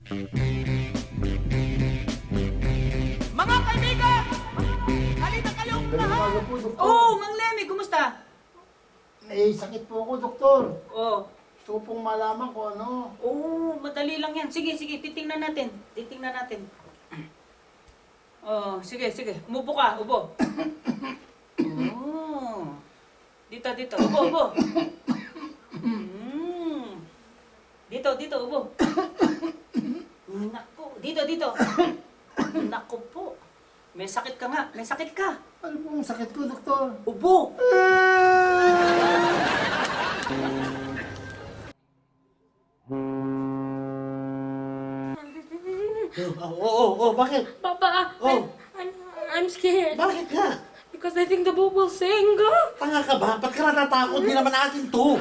Mga kaibigan! Halina kayong Magandang lahat! umaga po, Doktor. Oh, Mang Lemmy, kumusta? Eh, sakit po ako, Doktor. Oh, Gusto ko pong malaman kung ano. oh, madali lang yan. Sige, sige, titingnan natin. Titingnan natin. Oh, sige, sige. Umupo ka, upo. Oh. Dito, dito. Upo, upo. Dito, dito, upo. Naku, dito, dito. Naku po. May sakit ka nga. May sakit ka. Ano pong sakit ko, Doktor? Upo. Bakit? Papa, Oh. I'm scared. Bakit nga? Because I think the boat will sink. Tanga ka ba? Ba't ka natatakot? Di naman atin to.